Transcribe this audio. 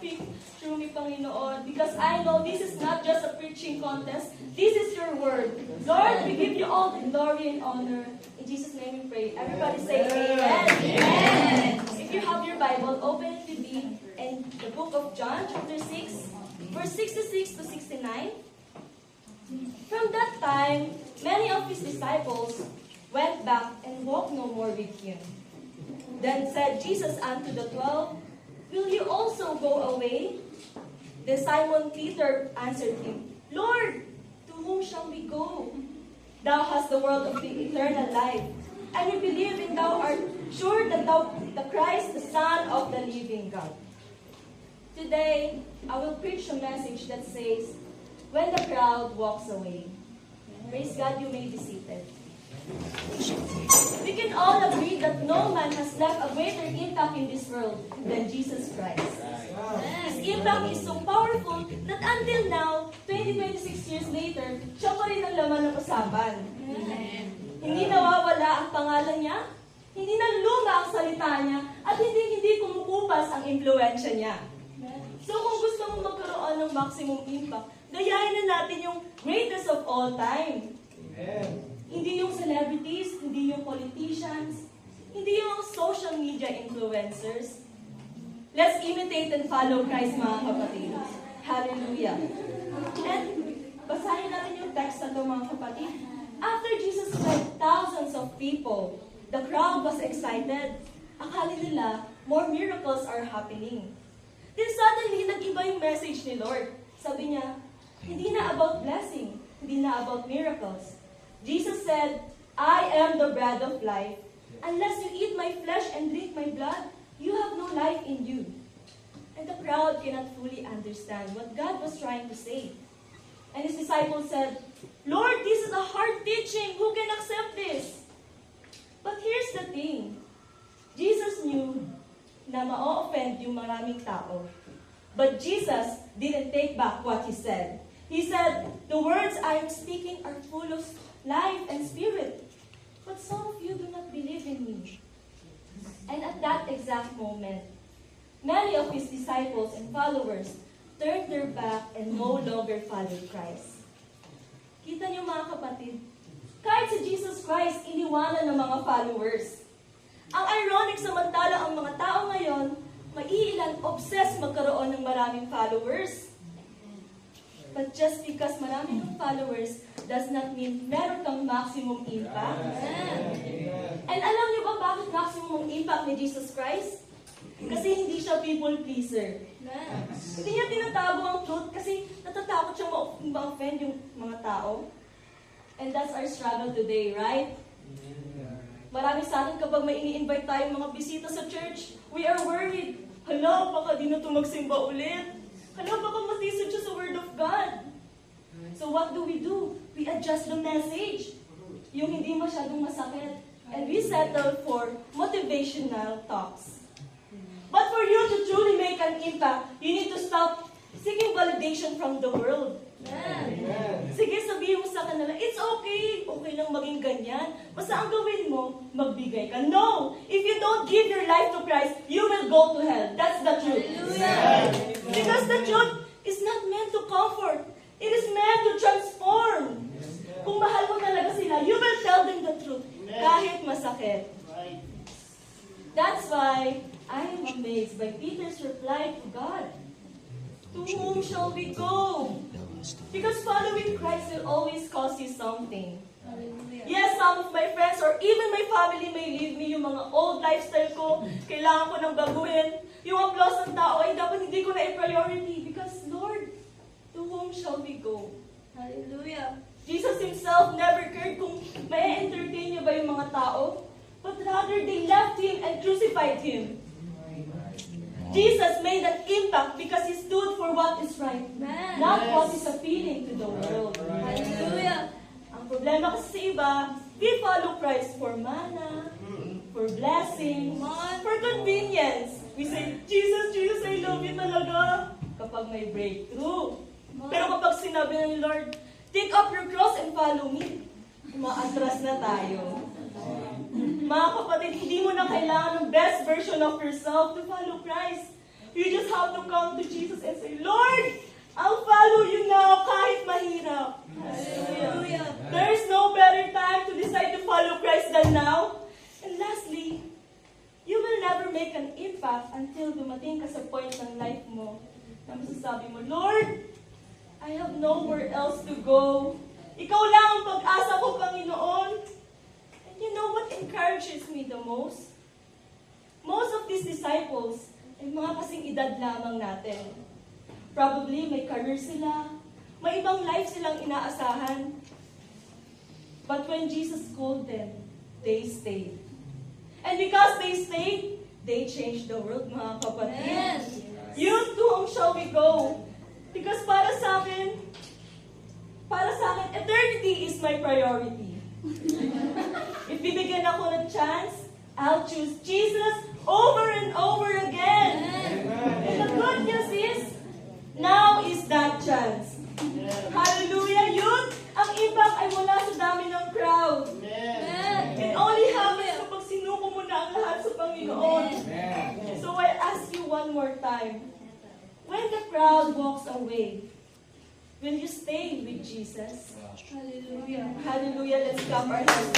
speak through me, Panginoon, because I know this is not just a preaching contest. This is your word. Lord, we give you all the glory and honor. In Jesus' name we pray. Everybody say amen. Amen. If you have your Bible, open it with me in the book of John, chapter 6, verse 66 to 69. From that time, many of his disciples went back and walked no more with him. Then said Jesus unto the 12, Will you also go away? Then Simon Peter answered him, Lord, to whom shall we go? Thou hast the word of the eternal life, and we believe in thou art sure that thou the Christ, the Son of the living God. Today, I will preach a message that says, When the crowd walks away. Praise God, you may be seated. We can all agree that no man has left a greater impact in this world than Jesus Christ. His impact is so powerful that until now, 26 years later, siya pa rin ang laman ng usapan. Hindi nawawala ang pangalan niya, hindi naluluma ang salita niya, at hindi kumukupas ang impluensya niya. So kung gusto mong magkaroon ng maximum impact, gayahin na natin yung greatest of all time. Hindi yung celebrities, hindi yung politicians, hindi yung social media influencers. Let's imitate and follow Christ, mga kapatid. Hallelujah. And basahin natin yung text na ito, mga kapatid. After Jesus fed thousands of people, the crowd was excited. Akala nila, more miracles are happening. Then suddenly, nag-iba yung message ni Lord. Sabi niya, hindi na about blessing, hindi na about miracles. Jesus said, I am the bread of life. Unless you eat my flesh and drink my blood, you have no life in you. And the crowd cannot fully understand what God was trying to say. And his disciples said, Lord, this is a hard teaching. Who can accept this? But here's the thing. Jesus knew na ma-offend yung maraming tao. But Jesus didn't take back what he said. He said, the words I am speaking are full of life and spirit. But some of you do not believe in me. And at that exact moment, many of his disciples and followers turned their back and no longer followed Christ. Kita niyo, mga kapatid, kahit si Jesus Christ iniwanan ng mga followers. Ang ironic, samantala ang mga tao ngayon, maiilan obsessed magkaroon ng maraming followers. But just because marami kang followers does not mean meron kang maximum impact. And alam niyo ba bakit maximum impact ni Jesus Christ? Kasi hindi siya people pleaser. Hindi niya tinatago ang truth kasi natatakot siya ma-offend yung mga tao. And that's our struggle today, right? Marami sa atin kapag may ini-invite tayong mga bisita sa church, we are worried. Hala, baka di na ito magsimba ulit. Hala, baka matisod siya sa Word of God. So what do? We adjust the message. Yung hindi masyadong masakit. And we settle for motivational talks. But for you to truly make an impact, you need to stop seeking validation from the world. Sige, sabihin mo sa kanila, it's okay. Okay lang maging ganyan. Basta ang gawin mo, magbigay ka. No! If you don't give your life to Christ, you will go to hell. That's the truth. Because the truth is not meant to comfort. It is meant to transform. Kung mahal mo talaga sila, you will tell them the truth. Kahit masakit. That's why I am amazed by Peter's reply to God. To whom shall we go? Because following Christ will always cost you something. Yes, some of my friends or even my family may leave me yung mga old lifestyle ko. Kailangan ko nang baguhin. Yung applause ng tao ay dapat hindi ko na i-priority. Because Lord, to whom shall we go? Hallelujah. Jesus himself never cared kung may entertain niya ba yung mga tao. But rather, they left him and crucified him. Jesus made an impact because he stood for what is right, not what is appealing to the world. Hallelujah. Ang problema kasi sa iba, we follow Christ for mana, for blessing, for convenience. We say, Jesus, Jesus, I love you talaga. Kapag may breakthrough. Pero kapag sinabi ng Lord, take up your cross and follow me, umaatras na tayo. Mga kapatid, hindi mo na kailangan ng best version of yourself to follow Christ. You just have to come to Jesus and say, Lord, I'll follow you now kahit mahirap. Hallelujah. There is no better time to decide to follow Christ than now. And lastly, you will never make an impact until dumating ka sa point ng life mo na masasabi mo, Lord, I have nowhere else to go. Ikaw lang ang pag-asa ko, Panginoon. And you know what encourages me the most? Most of these disciples ay mga kasing edad lamang natin. Probably may career sila, may ibang life silang inaasahan. But when Jesus called them, they stayed. And because they stayed, they changed the world, mga kapatid. Yes. Youth, to whom shall we go? Because para sa akin, eternity is my priority. If bibigyan ako ng chance, I'll choose Jesus over and over again. And the good news is, now is that chance. Hallelujah, youth! Ang impact ay mula sa dami ng crowd. It only happens kapag sinuko mo na ang lahat sa Panginoon. So I ask you one more time, when the crowd walks away, will you stay with Jesus? Hallelujah. Hallelujah, let's clap our hands.